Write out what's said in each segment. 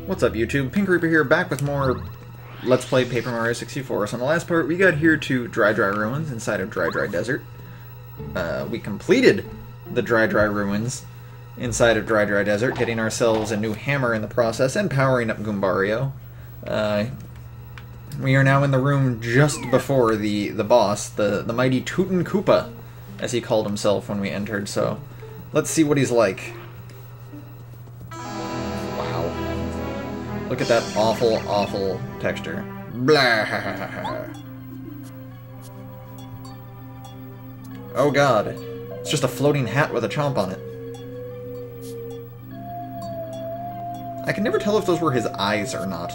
What's up, YouTube? Pink Reaper here, back with more Let's Play Paper Mario 64. So on the last part, we got here to Dry Dry Ruins inside of Dry Dry Desert. We completed the Dry Dry Ruins inside of Dry Dry Desert, getting ourselves a new hammer in the process and powering up Goombario. We are now in the room just before the boss, the mighty Tootin' Koopa, as he called himself when we entered, so let's see what he's like. Look at that awful, awful texture. Blah. Oh god. It's just a floating hat with a chomp on it. I can never tell if those were his eyes or not.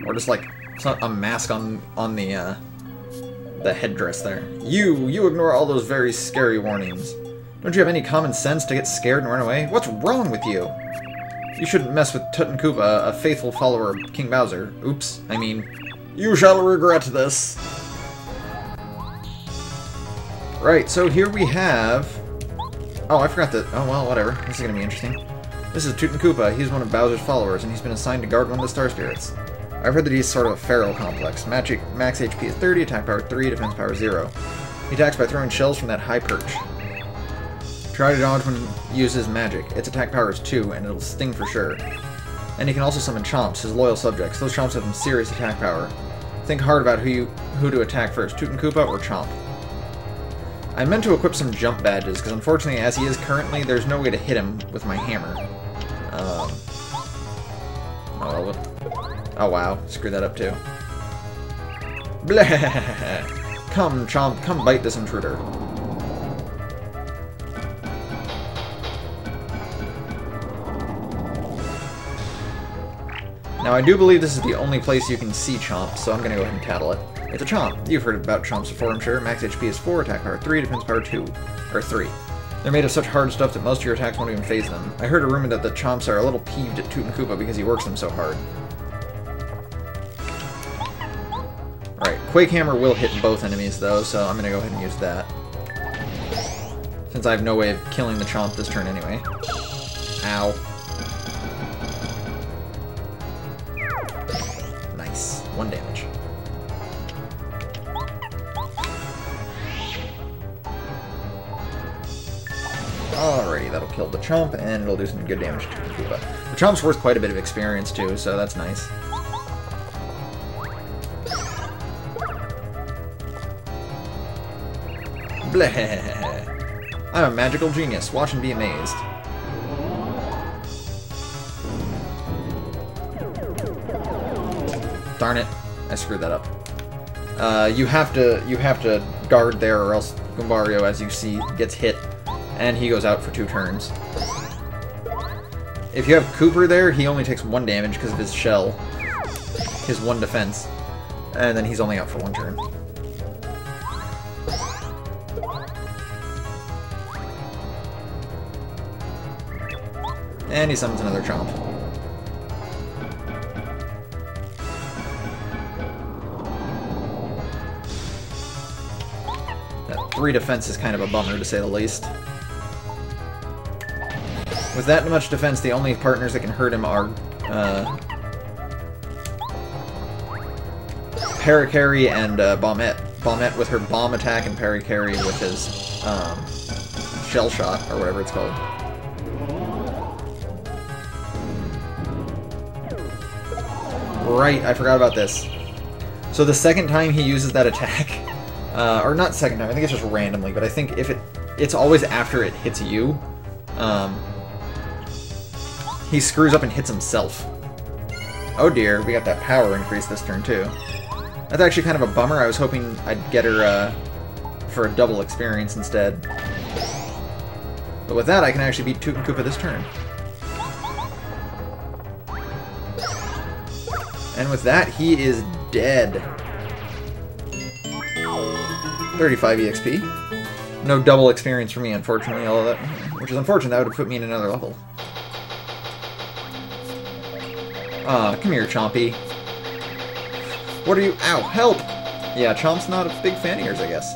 Or just like a mask on the headdress there. You ignore all those very scary warnings. Don't you have any common sense to get scared and run away? What's wrong with you? You shouldn't mess with Tootin' Koopa, a faithful follower of King Bowser. Oops, I mean, you shall regret this. Right, so here we have... Oh, I forgot that... Oh, well, whatever. This is gonna be interesting. This is Tootin' Koopa. He's one of Bowser's followers, and he's been assigned to guard one of the Star Spirits. I've heard that he's sort of a Pharaoh complex. Max HP is 30, attack power 3, defense power 0. He attacks by throwing shells from that high perch. Try to dodge when he uses magic. Its attack power is 2, and it'll sting for sure. And he can also summon chomps, his loyal subjects. Those chomps have some serious attack power. Think hard about who to attack first, Tootin' Koopa or Chomp. I meant to equip some jump badges, because unfortunately, as he is currently, there's no way to hit him with my hammer. Oh wow, screwed that up too. Blah! Come, Chomp, come bite this intruder. Now I do believe this is the only place you can see Chomp, so I'm gonna go ahead and tattle it. It's a Chomp. You've heard about Chomps before, I'm sure. Max HP is 4, attack power 3, defense power 2. Or 3. They're made of such hard stuff that most of your attacks won't even phase them. I heard a rumor that the Chomps are a little peeved at Tootin' Koopa because he works them so hard. Right, Quake Hammer will hit both enemies though, so I'm gonna go ahead and use that. Since I have no way of killing the Chomp this turn anyway. Ow. Nice. 1 damage. Alrighty, that'll kill the Chomp, and it'll do some good damage to Tootin' Koopa. The Chomp's worth quite a bit of experience too, so that's nice. Blah! I'm a magical genius. Watch and be amazed. Darn it! I screwed that up. You have to guard there, or else Goombario, as you see, gets hit, and he goes out for 2 turns. If you have Cooper there, he only takes 1 damage because of his shell, his 1 defense, and then he's only out for 1 turn. And he summons another Chomp. That 3 defense is kind of a bummer, to say the least. With that much defense, the only partners that can hurt him are Parakarry and Bombette. Bombette with her bomb attack and Parakarry with his shell shot, or whatever it's called. Right, I forgot about this. So the second time he uses that attack, or not second time, I think it's just randomly, but I think if it's always after it hits you, he screws up and hits himself. Oh dear, we got that power increase this turn too. That's actually kind of a bummer. I was hoping I'd get her for a double experience instead. But with that, I can actually beat Tootin' Koopa this turn. And with that, he is dead. 35 EXP. No double experience for me, unfortunately, although that, which is unfortunate. That would have put me in another level. Come here, Chompy. What are you? Ow, help! Yeah, Chomp's not a big fan of yours, I guess.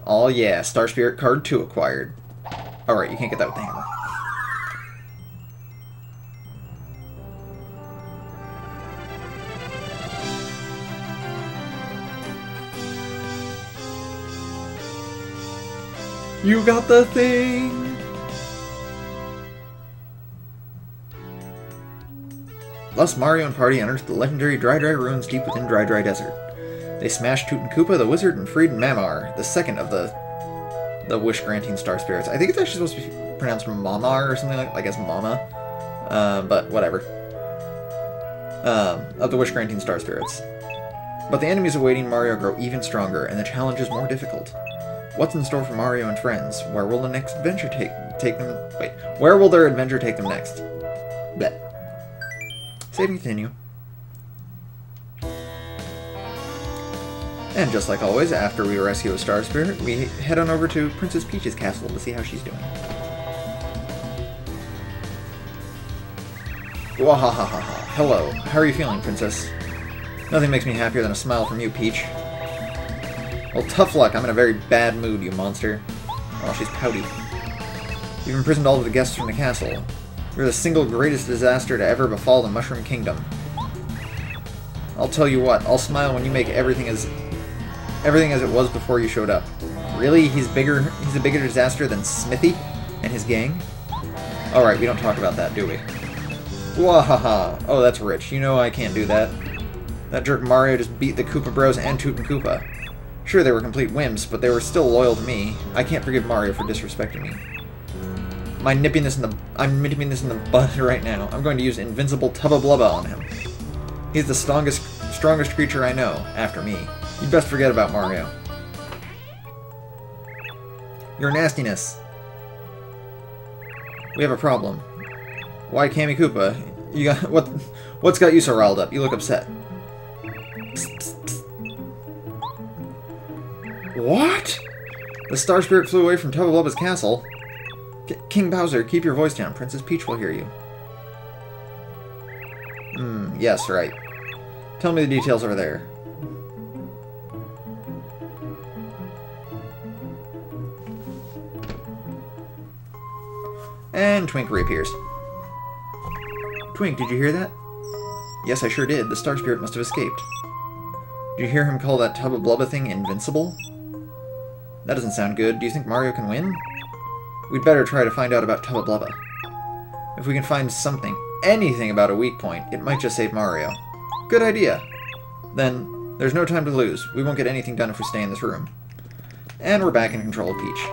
Oh yeah, Star Spirit card 2 acquired. Alright, you can't get that with the hammer. You got the thing! Thus, Mario and party enters the legendary Dry Dry ruins deep within Dry Dry Desert. They smashed Toot and Koopa the Wizard and freed Mamar, the second of the wish-granting Star Spirits. I think it's actually supposed to be pronounced Mamar or something like as Mama. But whatever. Of the wish-granting Star Spirits. But the enemies awaiting Mario grow even stronger, and the challenge is more difficult. What's in store for Mario and friends? Where will the next adventure take them? Wait, where will their adventure take them next? Bleh. Save and continue. And just like always, after we rescue a Star Spirit, we head on over to Princess Peach's castle to see how she's doing. Wahahaha. Hello. How are you feeling, Princess? Nothing makes me happier than a smile from you, Peach. Well, tough luck. I'm in a very bad mood, you monster. Oh, she's pouty. You've imprisoned all of the guests from the castle. You're the single greatest disaster to ever befall the Mushroom Kingdom. I'll tell you what, I'll smile when you make everything as it was before you showed up. Really? He's a bigger disaster than Smithy and his gang? Alright, we don't talk about that, do we? Wahaha. Oh, that's rich. You know I can't do that. That jerk Mario just beat the Koopa Bros and Toot and Koopa. Sure, they were complete wimps, but they were still loyal to me. I can't forgive Mario for disrespecting me. I'm nipping this in the bud right now. I'm going to use Invincible Tubba Blubba on him. He's the strongest creature I know, after me. You'd best forget about Mario. Your nastiness. We have a problem. Why, Kammy Koopa? What's got you so riled up? You look upset. Psst, psst, psst. What? The Star Spirit flew away from Tubba Blubba's castle. King Bowser, keep your voice down. Princess Peach will hear you. Yes, right. Tell me the details over there. And Twink reappears. Twink, did you hear that? Yes, I sure did. The Star Spirit must have escaped. Did you hear him call that Tubba Blubba thing invincible? That doesn't sound good. Do you think Mario can win? We'd better try to find out about Tubba Blubba. If we can find anything about a weak point, it might just save Mario. Good idea. Then, there's no time to lose. We won't get anything done if we stay in this room. And we're back in control of Peach.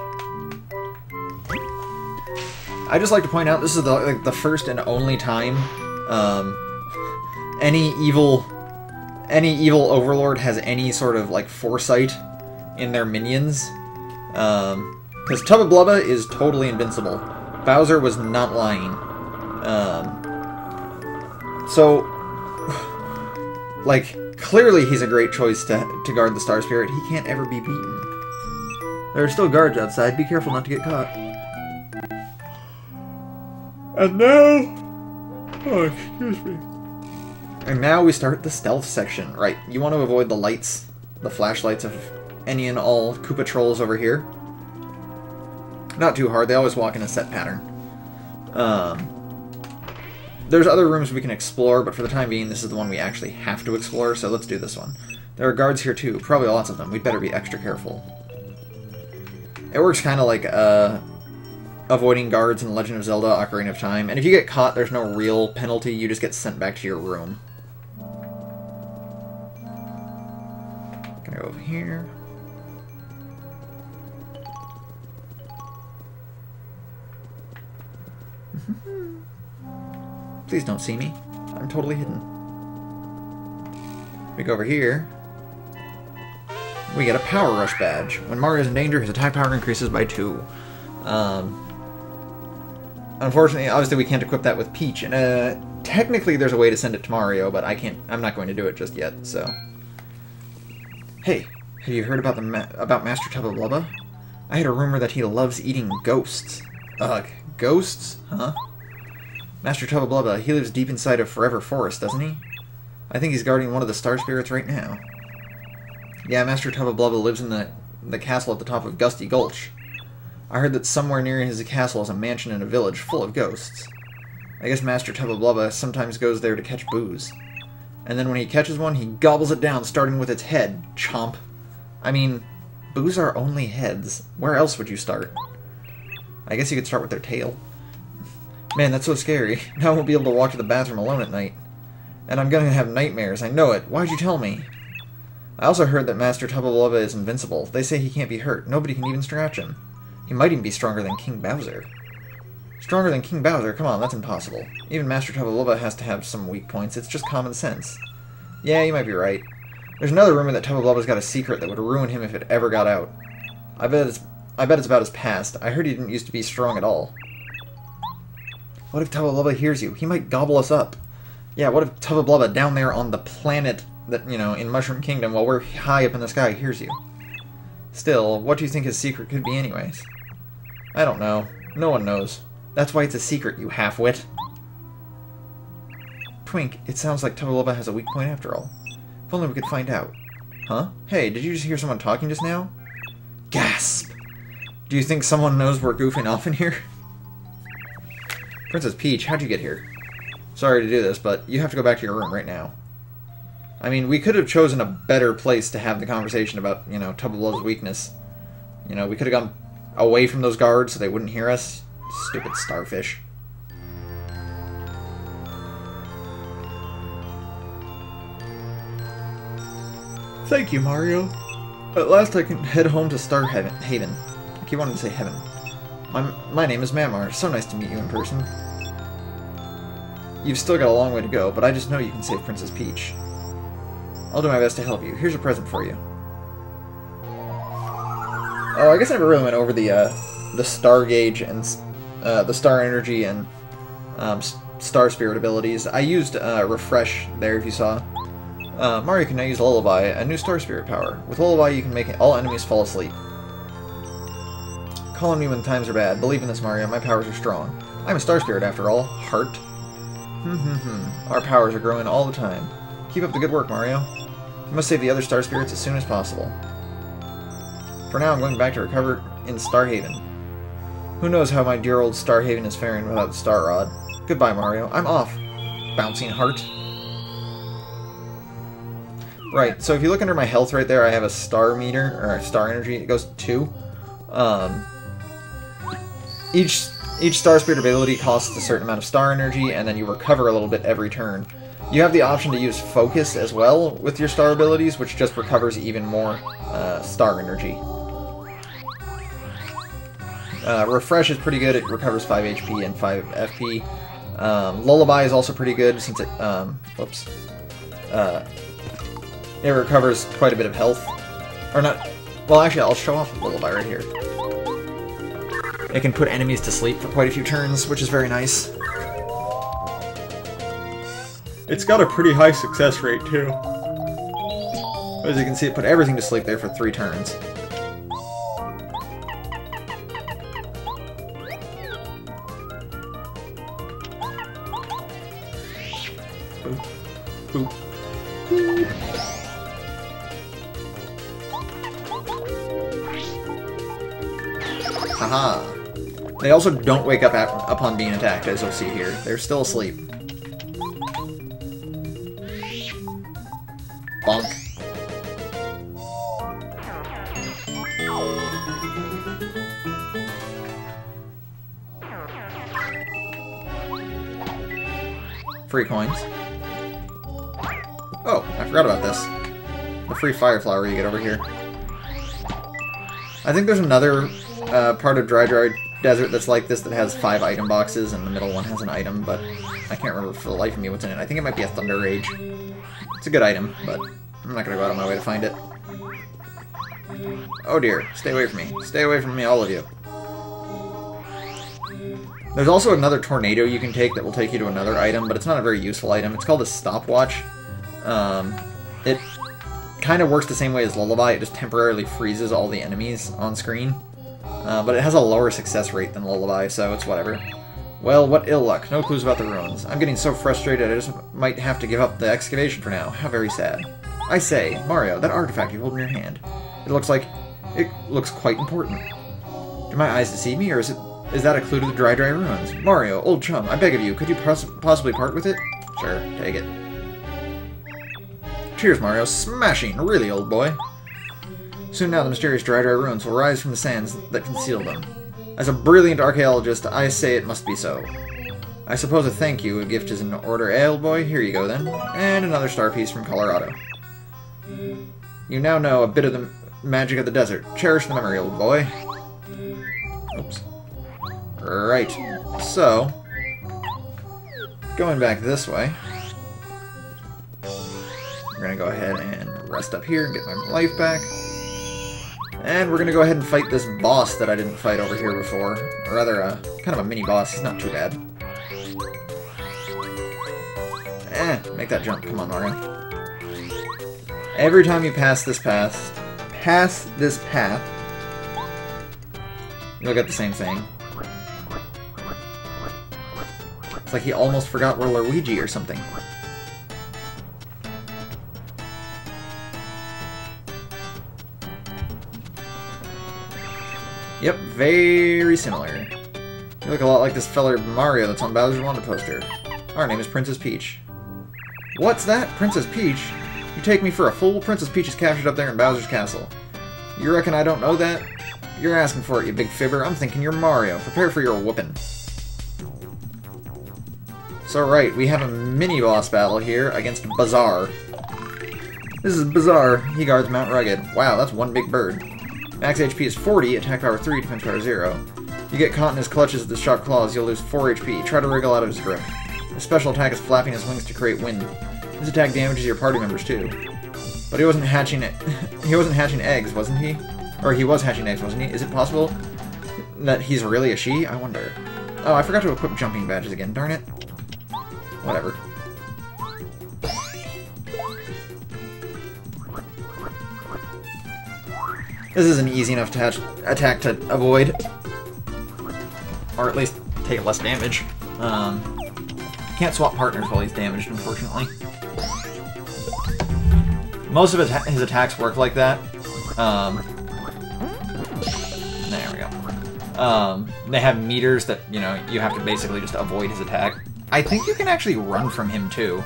I just like to point out, this is the first and only time any evil overlord has any sort of foresight in their minions. Because Tubba Blubba is totally invincible. Bowser was not lying. Clearly he's a great choice to guard the Star Spirit. He can't ever be beaten. There are still guards outside. Be careful not to get caught. And now... Oh, excuse me. And now we start the stealth section. Right, you want to avoid the lights, the flashlights of any and all Koopa trolls over here. Not too hard, they always walk in a set pattern. There's other rooms we can explore, but for the time being, this is the one we actually have to explore, so let's do this one. There are guards here too, probably lots of them. We'd better be extra careful. It works kind of like avoiding guards in Legend of Zelda Ocarina of Time, and if you get caught, there's no real penalty, you just get sent back to your room. Gonna go over here. Please don't see me. I'm totally hidden. We go over here. We get a Power Rush badge. When Mario's in danger, his attack power increases by 2. Unfortunately, obviously we can't equip that with Peach. And technically there's a way to send it to Mario, but I'm not going to do it just yet, so... Hey, have you heard about about Master Tubba Blubba? I had a rumor that he loves eating ghosts. Ugh, ghosts? Huh? Master Tubba Blubba, he lives deep inside of Forever Forest, doesn't he? I think he's guarding one of the Star Spirits right now. Yeah, Master Tubba Blubba lives in the the castle at the top of Gusty Gulch. I heard that somewhere near his castle is a mansion in a village full of ghosts. I guess Master Tubba Blubba sometimes goes there to catch boos. And then when he catches one, he gobbles it down, starting with its head. Chomp. I mean, boos are only heads. Where else would you start? I guess you could start with their tail. Man, that's so scary. Now I won't be able to walk to the bathroom alone at night. And I'm gonna have nightmares, I know it. Why'd you tell me? I also heard that Master Tubba Blubba is invincible. They say he can't be hurt. Nobody can even scratch him. He might even be stronger than King Bowser. Stronger than King Bowser? Come on, that's impossible. Even Master Tubba Blubba has to have some weak points. It's just common sense. Yeah, you might be right. There's another rumor that Tubba Blubba's got a secret that would ruin him if it ever got out. I bet it's about his past. I heard he didn't used to be strong at all. What if Tubba Blubba hears you? He might gobble us up. Yeah, what if Tubba Blubba down there on the planet that, you know, in Mushroom Kingdom, while we're high up in the sky, hears you? Still, what do you think his secret could be anyways? I don't know. No one knows. That's why it's a secret, you half-wit. Twink, it sounds like Tubba Blubba has a weak point after all. If only we could find out. Huh? Hey, did you just hear someone talking just now? Gasp! Do you think someone knows we're goofing off in here? Princess Peach, how'd you get here? Sorry to do this, but you have to go back to your room right now. I mean, we could have chosen a better place to have the conversation about, you know, Tubba Blubba's weakness. You know, we could have gone away from those guards so they wouldn't hear us. Stupid starfish. Thank you, Mario. At last I can head home to Star Haven. I keep wanting to say heaven. My name is Mamar. So nice to meet you in person. You've still got a long way to go, but I just know you can save Princess Peach. I'll do my best to help you. Here's a present for you. Oh, I guess I never really went over the Star Gauge and the Star Energy and Star Spirit abilities. I used Refresh there, if you saw. Mario can now use Lullaby, a new Star Spirit power. With Lullaby, you can make all enemies fall asleep. Call on me when times are bad. Believe in this, Mario. My powers are strong. I'm a Star Spirit, after all. Heart. Our powers are growing all the time. Keep up the good work, Mario. You must save the other Star Spirits as soon as possible. For now, I'm going back to recover in Star Haven. Who knows how my dear old Star Haven is faring without the Star Rod. Goodbye, Mario. I'm off. Bouncing heart. Right, so if you look under my health right there, I have a star meter, or a star energy. It goes to 2. Each Star Spirit ability costs a certain amount of star energy, and then you recover a little bit every turn. You have the option to use Focus as well with your star abilities, which just recovers even more star energy. Refresh is pretty good. It recovers 5 HP and 5 FP. Lullaby is also pretty good since it... it recovers quite a bit of health. Or not... Well, actually, I'll show off Lullaby right here. It can put enemies to sleep for quite a few turns, which is very nice. It's got a pretty high success rate, too. As you can see, it put everything to sleep there for 3 turns. Boop. Boop. Boop. Haha. They also don't wake up upon being attacked, as you'll see here. They're still asleep. Bonk. Free coins. Oh, I forgot about this. The free fire flower you get over here. I think there's another part of Dry Desert that's like this that has 5 item boxes, and the middle one has an item, but I can't remember for the life of me what's in it. I think it might be a Thunder Rage. It's a good item, but I'm not going to go out of my way to find it. Oh dear, stay away from me. Stay away from me, all of you. There's also another tornado you can take that will take you to another item, but it's not a very useful item. It's called a Stopwatch. It kind of works the same way as Lullaby. It just temporarily freezes all the enemies on screen. But it has a lower success rate than Lullaby, so it's whatever. Well, what ill luck. No clues about the ruins. I'm getting so frustrated I just might have to give up the excavation for now. How very sad. I say, Mario, that artifact you hold in your hand. It looks like It looks quite important. Do my eyes deceive me, or is that a clue to the Dry Ruins? Mario, old chum, I beg of you, could you possibly part with it? Sure, take it. Cheers, Mario. Smashing, really, old boy. Soon now the mysterious Dry Ruins will rise from the sands that conceal them. As a brilliant archaeologist, I say it must be so. I suppose a thank you, a gift is in order, old boy? Here you go, then. And another star piece from Colorado. You now know a bit of the magic of the desert. Cherish the memory, old boy. Oops. Right. So, going back this way, we're going to go ahead and rest up here and get my life back. And we're going to go ahead and fight this boss that I didn't fight over here before. Or rather, kind of a mini-boss. He's not too bad. Make that jump. Come on, Mario. Every time you pass this path, you'll get the same thing. It's like he almost forgot we're Luigi or something. Yep, very similar. You look a lot like this feller Mario that's on Bowser's Wanda poster. Our name is Princess Peach. What's that? Princess Peach? You take me for a fool? Princess Peach is captured up there in Bowser's castle. You reckon I don't know that? You're asking for it, you big fibber. I'm thinking you're Mario. Prepare for your whooping. So right, we have a mini-boss battle here against Bazaar. This is Bazaar. He guards Mount Rugged. Wow, that's one big bird. Max HP is 40, attack power 3, defense power 0. You get caught in his clutches with the sharp claws, you'll lose 4 HP. Try to wriggle out of his grip. His special attack is flapping his wings to create wind. His attack damages your party members too. But he wasn't hatching eggs, wasn't he? Or he was hatching eggs, wasn't he? Is it possible that he's really a she? I wonder. Oh, I forgot to equip jumping badges again, darn it. Whatever. This is an easy enough attack to avoid. Or at least take less damage. Can't swap partners while he's damaged, unfortunately. Most of his attacks work like that. There we go. They have meters that, you know, you have to basically just avoid his attack. I think you can actually run from him, too.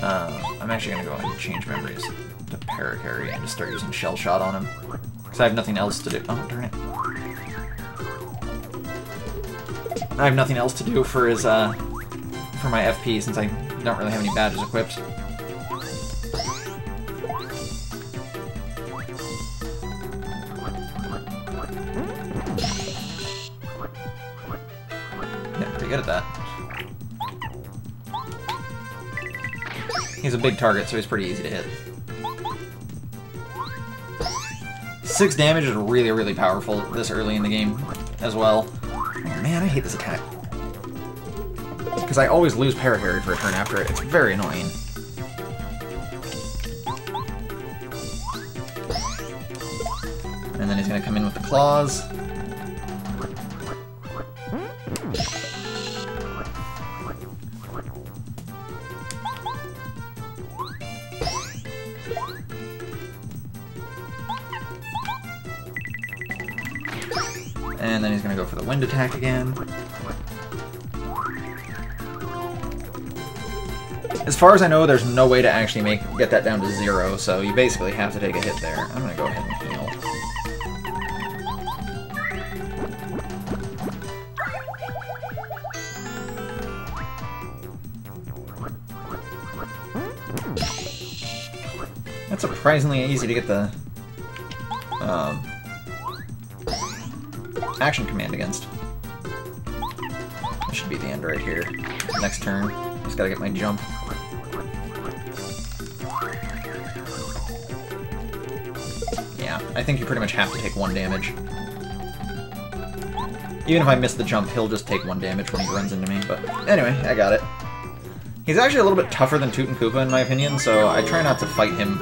I'm actually going to go ahead and change memories to Parakarry and just start using Shell Shot on him. Because I have nothing else to do. Oh, darn it. I have nothing else to do for his, for my FP, since I don't really have any badges equipped. Yeah, pretty good at that. He's a big target, so he's pretty easy to hit. 6 damage is really, really powerful this early in the game as well. Oh, man, I hate this attack. Because I always lose Parakarry for a turn after it. It's very annoying. And then he's going to come in with the claws. And then he's going to go for the wind attack again. As far as I know, there's no way to actually get that down to 0, so you basically have to take a hit there. I'm going to go ahead and heal. That's surprisingly easy to get the action command against. This should be the end right here. Next turn, just gotta get my jump. Yeah, I think you pretty much have to take 1 damage. Even if I miss the jump, he'll just take 1 damage when he runs into me, but anyway, I got it. He's actually a little bit tougher than Toot and Koopa in my opinion, so I try not to fight him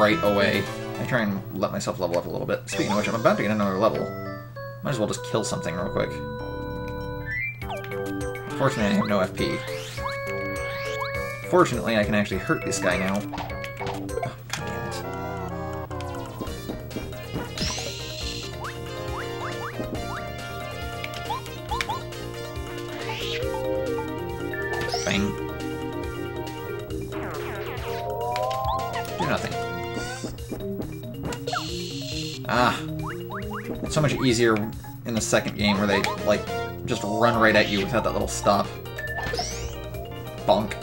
right away. I try and let myself level up a little bit. Speaking of which, I'm about to get another level. Might as well just kill something real quick. Fortunately, I have no FP. Fortunately, I can actually hurt this guy now. Oh, God damn Bang. Do nothing. Ah. It's so much easier in the second game where they, like, just run right at you without that little stop. Bonk.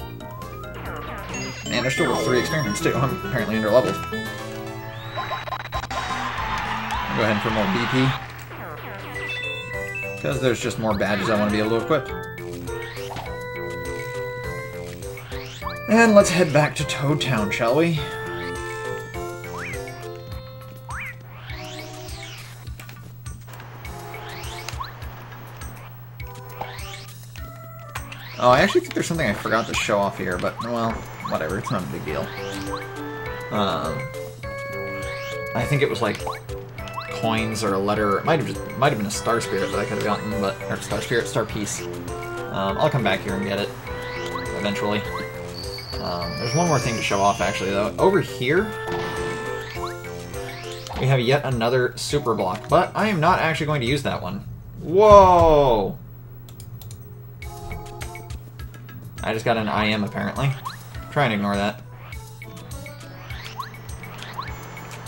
And there's still 3 experiments too. I'm apparently under-leveled. Go ahead and put more BP. Because there's just more badges I want to be able to equip. And let's head back to Toad Town, shall we? Oh, I actually think there's something I forgot to show off here, but, well, whatever, it's not a big deal. I think it was like coins or a letter. It might have been a Star Spirit that I could have gotten, but or Star Spirit, Star Piece. I'll come back here and get it eventually. There's one more thing to show off actually though. Over here we have yet another super block, but I am not actually going to use that one. Whoa! I just got an IM apparently. Try and ignore that.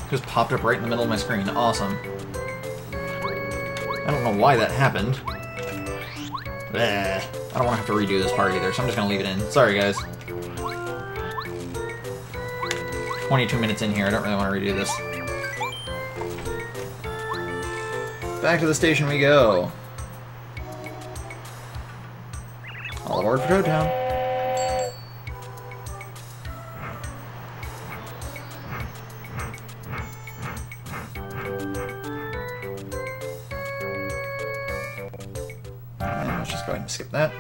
Just popped up right in the middle of my screen. Awesome. I don't know why that happened. Bleh. I don't want to have to redo this part either, so I'm just going to leave it in. Sorry, guys. 22 minutes in here. I don't really want to redo this. Back to the station we go. All aboard for Toad Town. Go ahead and skip that.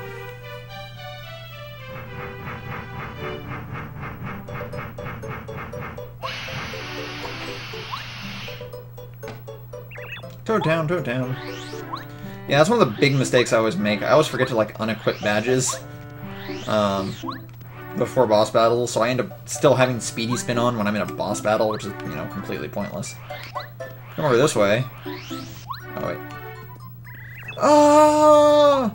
Toad Town, Toad Town. Yeah, that's one of the big mistakes I always make. I always forget to like unequip badges before boss battles, so I end up still having Speedy Spin on when I'm in a boss battle, which is, you know, completely pointless. Come over this way. Oh wait. Ah!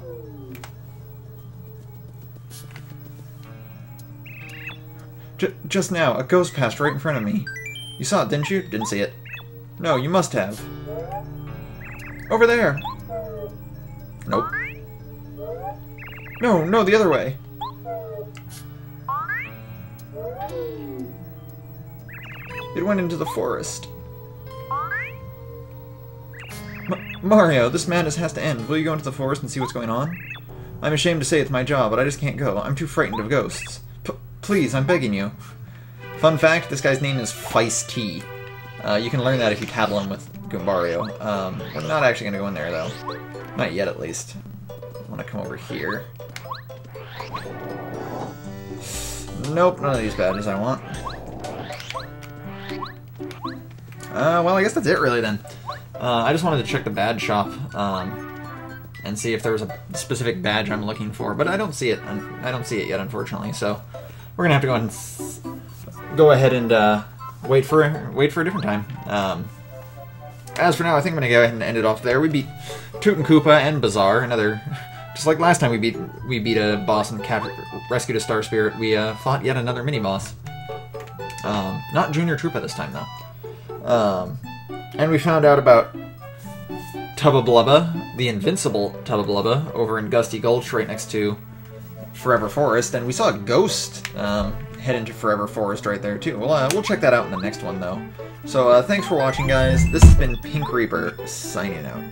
Just now, a ghost passed right in front of me. You saw it, didn't you? Didn't see it. No, you must have. Over there! Nope. No, no, the other way. It went into the forest. Mario, this madness has to end. Will you go into the forest and see what's going on? I'm ashamed to say it's my job, but I just can't go. I'm too frightened of ghosts. Please, I'm begging you. Fun fact, this guy's name is Feist-T. You can learn that if you tattle him with Goombario. We're not actually going to go in there, though. Not yet, at least. I want to come over here. Nope, none of these badges I want. Well, I guess that's it, really, then. I just wanted to check the badge shop, and see if there was a specific badge I'm looking for, but I don't see it. I don't see it yet, unfortunately, so we're gonna have to go ahead and wait for a different time. As for now, I think I'm gonna go ahead and end it off there. We beat Toot and Koopa and Bazaar, another, just like last time we beat a boss and rescued a Star Spirit. We fought yet another mini boss. Not Junior Troopa this time though. And we found out about Tubba Blubba, the invincible Tubba Blubba, over in Gusty Gulch right next to Forever Forest, and we saw a ghost head into Forever Forest right there too. We'll check that out in the next one though. So thanks for watching, guys. This has been Pink Reaper, signing out.